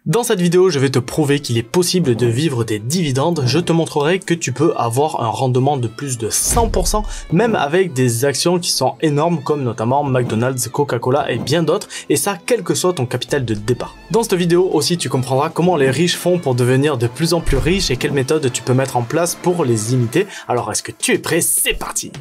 Dans cette vidéo, je vais te prouver qu'il est possible de vivre des dividendes. Je te montrerai que tu peux avoir un rendement de plus de 100%, même avec des actions qui sont énormes comme notamment McDonald's, Coca-Cola et bien d'autres, et ça quel que soit ton capital de départ. Dans cette vidéo aussi, tu comprendras comment les riches font pour devenir de plus en plus riches et quelles méthodes tu peux mettre en place pour les imiter. Alors est-ce que tu es prêt? C'est parti!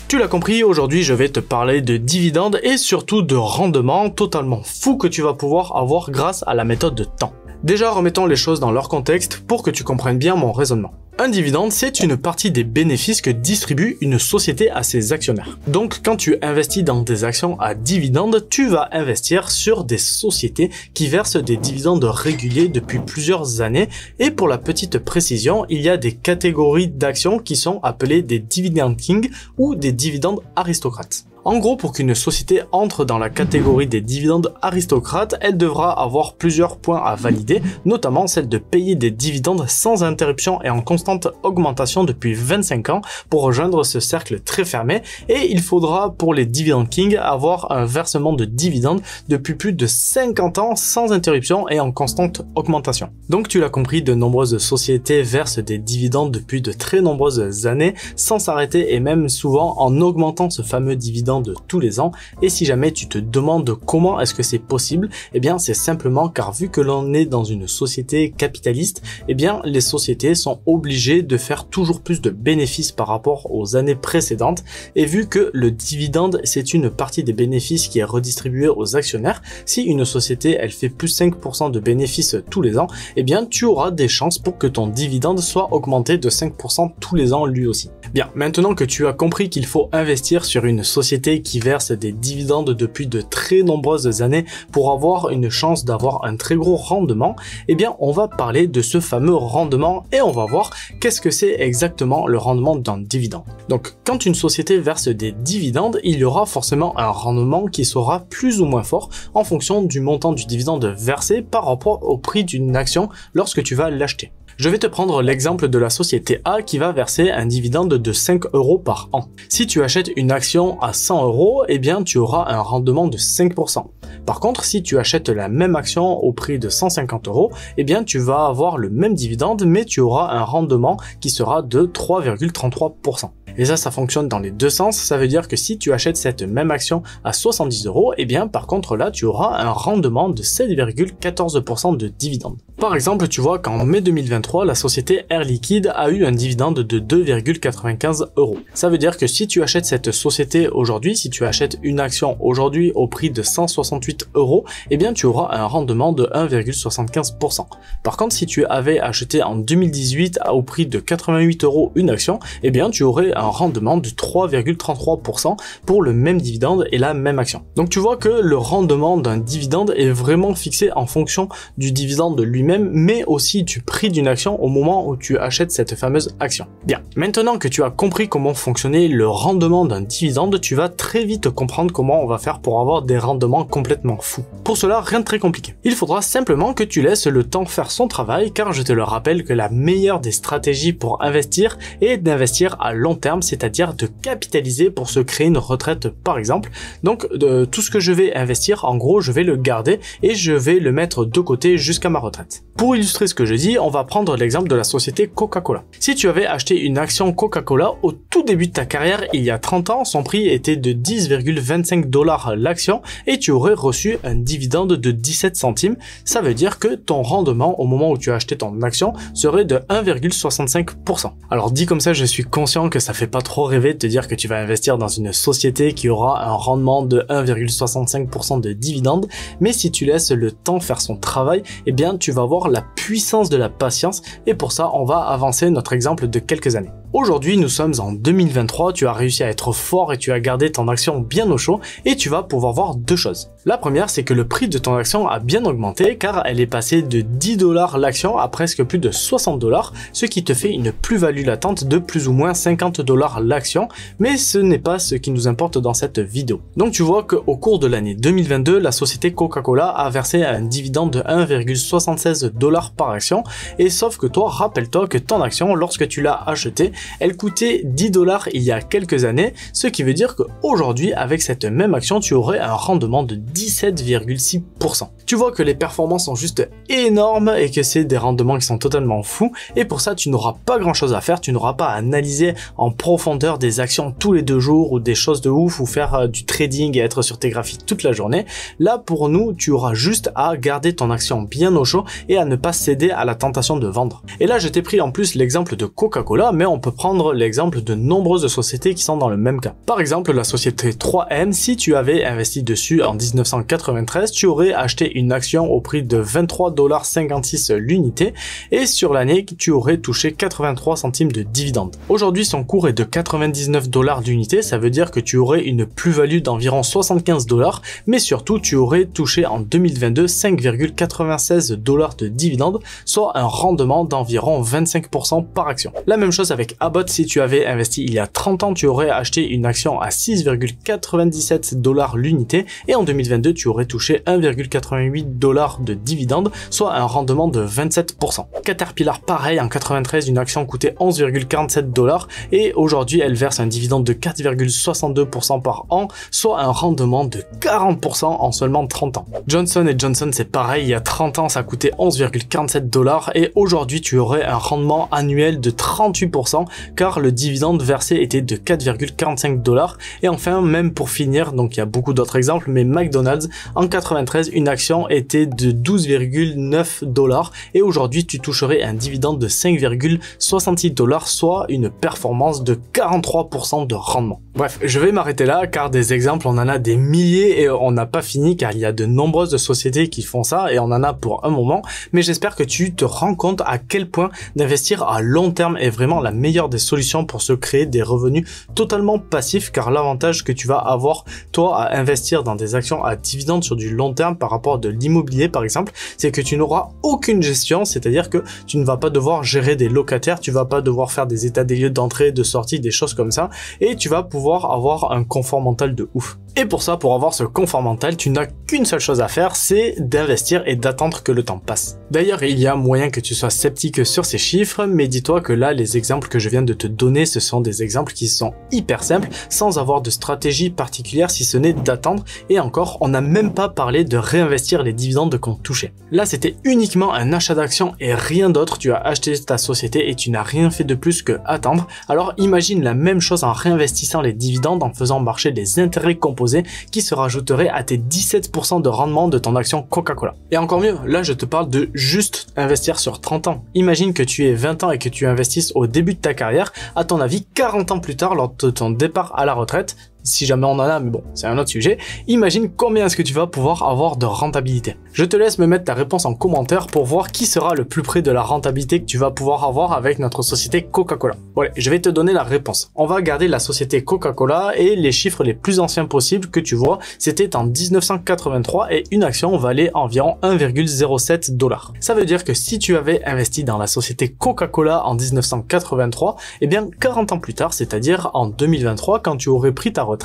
Tu l'as compris, aujourd'hui je vais te parler de dividendes et surtout de rendements totalement fous que tu vas pouvoir avoir grâce à la méthode de temps. Déjà remettons les choses dans leur contexte pour que tu comprennes bien mon raisonnement. Un dividende, c'est une partie des bénéfices que distribue une société à ses actionnaires. Donc quand tu investis dans des actions à dividendes, tu vas investir sur des sociétés qui versent des dividendes réguliers depuis plusieurs années. Et pour la petite précision, il y a des catégories d'actions qui sont appelées des dividend kings ou des dividendes aristocrates. En gros, pour qu'une société entre dans la catégorie des dividendes aristocrates, elle devra avoir plusieurs points à valider, notamment celle de payer des dividendes sans interruption et en constante augmentation depuis 25 ans pour rejoindre ce cercle très fermé. Et il faudra pour les dividend kings avoir un versement de dividendes depuis plus de 50 ans sans interruption et en constante augmentation. Donc tu l'as compris, de nombreuses sociétés versent des dividendes depuis de très nombreuses années sans s'arrêter et même souvent en augmentant ce fameux dividende de tous les ans. Et si jamais tu te demandes comment est-ce que c'est possible, eh bien c'est simplement car vu que l'on est dans une société capitaliste, eh bien les sociétés sont obligées de faire toujours plus de bénéfices par rapport aux années précédentes, et vu que le dividende c'est une partie des bénéfices qui est redistribuée aux actionnaires, si une société elle fait plus 5% de bénéfices tous les ans, eh bien tu auras des chances pour que ton dividende soit augmenté de 5% tous les ans lui aussi. Bien, maintenant que tu as compris qu'il faut investir sur une société qui verse des dividendes depuis de très nombreuses années pour avoir une chance d'avoir un très gros rendement, eh bien on va parler de ce fameux rendement et on va voir qu'est-ce que c'est exactement le rendement d'un dividende. Donc quand une société verse des dividendes, il y aura forcément un rendement qui sera plus ou moins fort en fonction du montant du dividende versé par rapport au prix d'une action lorsque tu vas l'acheter. Je vais te prendre l'exemple de la société A qui va verser un dividende de 5 € par an. Si tu achètes une action à 100 €, eh bien tu auras un rendement de 5%. Par contre, si tu achètes la même action au prix de 150 €, eh bien tu vas avoir le même dividende, mais tu auras un rendement qui sera de 3,33%. Et ça fonctionne dans les deux sens. Ça veut dire que si tu achètes cette même action à 70 €, eh bien par contre là tu auras un rendement de 7,14% de dividende. Par exemple, tu vois qu'en mai 2023, la société Air Liquide a eu un dividende de 2,95 €. Ça veut dire que si tu achètes cette société aujourd'hui, si tu achètes une action aujourd'hui au prix de 168 €, eh bien tu auras un rendement de 1,75%. Par contre, si tu avais acheté en 2018 au prix de 88 € une action, eh bien tu aurais un rendement de 3,33% pour le même dividende et la même action. Donc tu vois que le rendement d'un dividende est vraiment fixé en fonction du dividende lui-même, mais aussi du prix d'une action au moment où tu achètes cette fameuse action. Bien, maintenant que tu as compris comment fonctionnait le rendement d'un dividende, tu vas très vite comprendre comment on va faire pour avoir des rendements complètement fous. Pour cela, rien de très compliqué. Il faudra simplement que tu laisses le temps faire son travail, car je te le rappelle que la meilleure des stratégies pour investir est d'investir à long terme, c'est-à-dire de capitaliser pour se créer une retraite par exemple. Donc tout ce que je vais investir, en gros, je vais le garder et je vais le mettre de côté jusqu'à ma retraite. Pour illustrer ce que je dis, on va prendre l'exemple de la société Coca-Cola. Si tu avais acheté une action Coca-Cola au tout début de ta carrière il y a 30 ans, son prix était de 10,25 $ l'action et tu aurais reçu un dividende de 17 centimes. Ça veut dire que ton rendement au moment où tu as acheté ton action serait de 1,65%. Alors dit comme ça, je suis conscient que ça fait pas trop rêver de te dire que tu vas investir dans une société qui aura un rendement de 1,65% de dividende, mais si tu laisses le temps faire son travail, eh bien tu vas voir la puissance de la patience, et pour ça on va avancer notre exemple de quelques années. Aujourd'hui, nous sommes en 2023, tu as réussi à être fort et tu as gardé ton action bien au chaud et tu vas pouvoir voir deux choses. La première, c'est que le prix de ton action a bien augmenté car elle est passée de 10 $ l'action à presque plus de 60 $, ce qui te fait une plus-value latente de plus ou moins 50 $ l'action, mais ce n'est pas ce qui nous importe dans cette vidéo. Donc tu vois qu'au cours de l'année 2022, la société Coca-Cola a versé un dividende de 1,76 $ par action, et sauf que toi, rappelle-toi que ton action, lorsque tu l'as achetée, elle coûtait 10 $ il y a quelques années, ce qui veut dire qu'aujourd'hui, avec cette même action, tu aurais un rendement de 17,6%. Tu vois que les performances sont juste énormes et que c'est des rendements qui sont totalement fous, et pour ça, tu n'auras pas grand chose à faire, tu n'auras pas à analyser en profondeur des actions tous les 2 jours ou des choses de ouf ou faire du trading et être sur tes graphiques toute la journée. Là, pour nous, tu auras juste à garder ton action bien au chaud et à ne pas céder à la tentation de vendre. Et là, je t'ai pris en plus l'exemple de Coca-Cola, mais on peut prendre l'exemple de nombreuses sociétés qui sont dans le même cas. Par exemple, la société 3M, si tu avais investi dessus en 1993, tu aurais acheté une action au prix de 23,56 $ l'unité et sur l'année, tu aurais touché 83 centimes de dividendes. Aujourd'hui, son cours est de 99 $ l'unité, ça veut dire que tu aurais une plus-value d'environ 75 $, mais surtout, tu aurais touché en 2022 5,96 $ de dividendes, soit un rendement d'environ 25% par action. La même chose avec Abbott, si tu avais investi il y a 30 ans, tu aurais acheté une action à 6,97 $ l'unité et en 2022, tu aurais touché 1,88 $ de dividendes, soit un rendement de 27%. Caterpillar, pareil, en 93, une action coûtait 11,47 $ et aujourd'hui, elle verse un dividende de 4,62% par an, soit un rendement de 40% en seulement 30 ans. Johnson & Johnson, c'est pareil, il y a 30 ans, ça coûtait 11,47 $ et aujourd'hui, tu aurais un rendement annuel de 38% car le dividende versé était de 4,45 $. Et enfin, même pour finir, donc il y a beaucoup d'autres exemples, mais McDonald's, en 93, une action était de 12,9 $ et aujourd'hui, tu toucherais un dividende de 5,66 $, soit une performance de 43% de rendement. Bref, je vais m'arrêter là car des exemples, on en a des milliers et on n'a pas fini car il y a de nombreuses sociétés qui font ça et on en a pour un moment, mais j'espère que tu te rends compte à quel point d'investir à long terme est vraiment la meilleure des solutions pour se créer des revenus totalement passifs, car l'avantage que tu vas avoir toi à investir dans des actions à dividendes sur du long terme par rapport à de l'immobilier par exemple, c'est que tu n'auras aucune gestion, c'est-à-dire que tu ne vas pas devoir gérer des locataires, tu vas pas devoir faire des états des lieux d'entrée, de sortie, des choses comme ça, et tu vas pouvoir avoir un confort mental de ouf. Et pour ça, pour avoir ce confort mental, tu n'as qu'une seule chose à faire, c'est d'investir et d'attendre que le temps passe. D'ailleurs, il y a moyen que tu sois sceptique sur ces chiffres, mais dis-toi que là, les exemples que je viens de te donner, ce sont des exemples qui sont hyper simples, sans avoir de stratégie particulière si ce n'est d'attendre, et encore, on n'a même pas parlé de réinvestir les dividendes qu'on touchait. Là, c'était uniquement un achat d'actions et rien d'autre, tu as acheté ta société et tu n'as rien fait de plus que attendre. Alors imagine la même chose en réinvestissant les dividendes, en faisant marcher les intérêts composés qui se rajouteraient à tes 17% de rendement de ton action Coca-Cola. Et encore mieux, là je te parle de juste investir sur 30 ans. Imagine que tu aies 20 ans et que tu investisses au début de ta carrière, à ton avis 40 ans plus tard lors de ton départ à la retraite, si jamais on en a, mais bon, c'est un autre sujet, imagine combien est-ce que tu vas pouvoir avoir de rentabilité. Je te laisse me mettre ta réponse en commentaire pour voir qui sera le plus près de la rentabilité que tu vas pouvoir avoir avec notre société Coca-Cola. Voilà, je vais te donner la réponse. On va garder la société Coca-Cola et les chiffres les plus anciens possibles que tu vois, c'était en 1983 et une action valait environ 1,07 $. Ça veut dire que si tu avais investi dans la société Coca-Cola en 1983, eh bien 40 ans plus tard, c'est-à-dire en 2023, quand tu aurais pris ta retraite,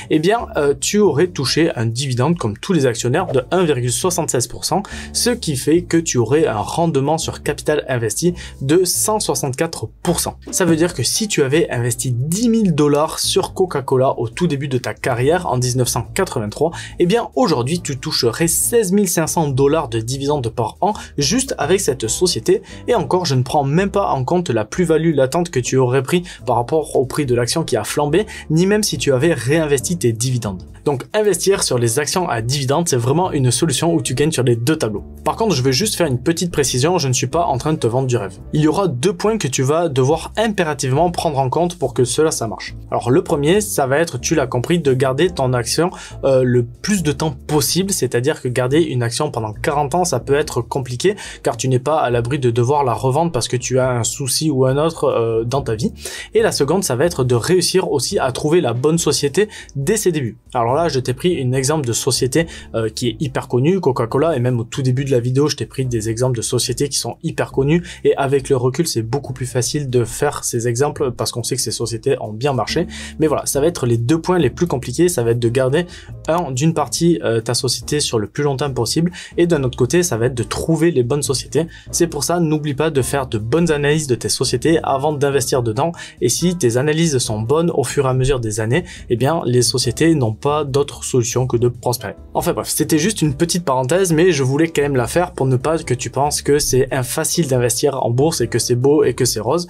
eh bien tu aurais touché un dividende comme tous les actionnaires de 1,76%, ce qui fait que tu aurais un rendement sur capital investi de 164%. Ça veut dire que si tu avais investi 10 000 $ sur Coca-Cola au tout début de ta carrière en 1983, eh bien aujourd'hui tu toucherais 16 500 $ de dividendes par an juste avec cette société, et encore je ne prends même pas en compte la plus-value latente que tu aurais pris par rapport au prix de l'action qui a flambé, ni même si tu avais réinvesti tes dividendes. Donc investir sur les actions à dividendes, c'est vraiment une solution où tu gagnes sur les deux tableaux. Par contre, je vais juste faire une petite précision, je ne suis pas en train de te vendre du rêve. Il y aura deux points que tu vas devoir impérativement prendre en compte pour que cela ça marche. Alors le premier, ça va être, tu l'as compris, de garder ton action le plus de temps possible, c'est-à-dire que garder une action pendant 40 ans, ça peut être compliqué car tu n'es pas à l'abri de devoir la revendre parce que tu as un souci ou un autre dans ta vie. Et la seconde, ça va être de réussir aussi à trouver la bonne société société dès ses débuts. Alors là, je t'ai pris un exemple de société qui est hyper connue, Coca-Cola, et même au tout début de la vidéo, je t'ai pris des exemples de sociétés qui sont hyper connues, et avec le recul, c'est beaucoup plus facile de faire ces exemples parce qu'on sait que ces sociétés ont bien marché. Mais voilà, ça va être les deux points les plus compliqués, ça va être de garder d'une partie ta société sur le plus longtemps possible, et d'un autre côté, ça va être de trouver les bonnes sociétés. C'est pour ça, n'oublie pas de faire de bonnes analyses de tes sociétés avant d'investir dedans, et si tes analyses sont bonnes au fur et à mesure des années, eh bien les sociétés n'ont pas d'autre solution que de prospérer. Enfin bref, c'était juste une petite parenthèse, mais je voulais quand même la faire pour ne pas que tu penses que c'est facile d'investir en bourse et que c'est beau et que c'est rose.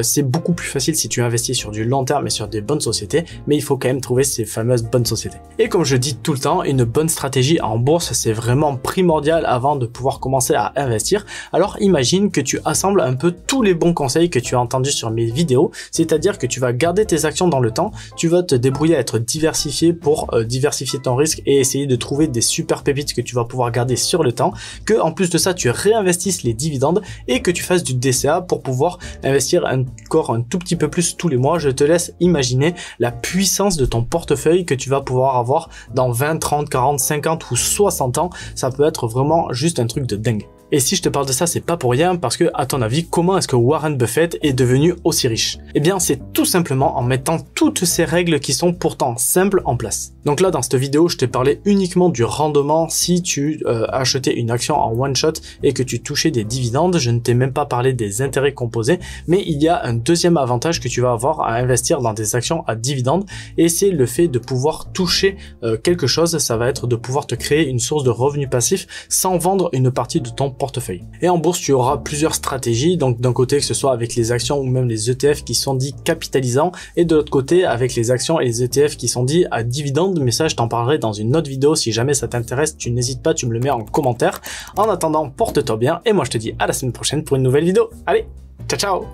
C'est beaucoup plus facile si tu investis sur du long terme et sur des bonnes sociétés, mais il faut quand même trouver ces fameuses bonnes sociétés. Et comme je dis tout le temps, une bonne stratégie en bourse, c'est vraiment primordial avant de pouvoir commencer à investir. Alors imagine que tu assembles un peu tous les bons conseils que tu as entendus sur mes vidéos, c'est-à-dire que tu vas garder tes actions dans le temps, tu vas te débrouiller à être diversifié pour diversifier ton risque et essayer de trouver des super pépites que tu vas pouvoir garder sur le temps, que en plus de ça tu réinvestisses les dividendes et que tu fasses du DCA pour pouvoir investir encore un tout petit peu plus tous les mois. Je te laisse imaginer la puissance de ton portefeuille que tu vas pouvoir avoir dans 20, 30, 40, 50 ou 60 ans. Ça peut être vraiment juste un truc de dingue. Et si je te parle de ça, c'est pas pour rien, parce que, à ton avis, comment est-ce que Warren Buffett est devenu aussi riche? Eh bien, c'est tout simplement en mettant toutes ces règles qui sont pourtant simples en place. Donc là, dans cette vidéo, je t'ai parlé uniquement du rendement si tu achetais une action en one shot et que tu touchais des dividendes. Je ne t'ai même pas parlé des intérêts composés, mais il y a un deuxième avantage que tu vas avoir à investir dans des actions à dividendes, et c'est le fait de pouvoir toucher quelque chose. Ça va être de pouvoir te créer une source de revenus passifs sans vendre une partie de ton portefeuille. Et en bourse, tu auras plusieurs stratégies, donc d'un côté que ce soit avec les actions ou même les ETF qui sont dits capitalisants, et de l'autre côté avec les actions et les ETF qui sont dits à dividendes, mais ça je t'en parlerai dans une autre vidéo. Si jamais ça t'intéresse, tu n'hésites pas, tu me le mets en commentaire. En attendant, porte-toi bien, et moi je te dis à la semaine prochaine pour une nouvelle vidéo. Allez, ciao ciao!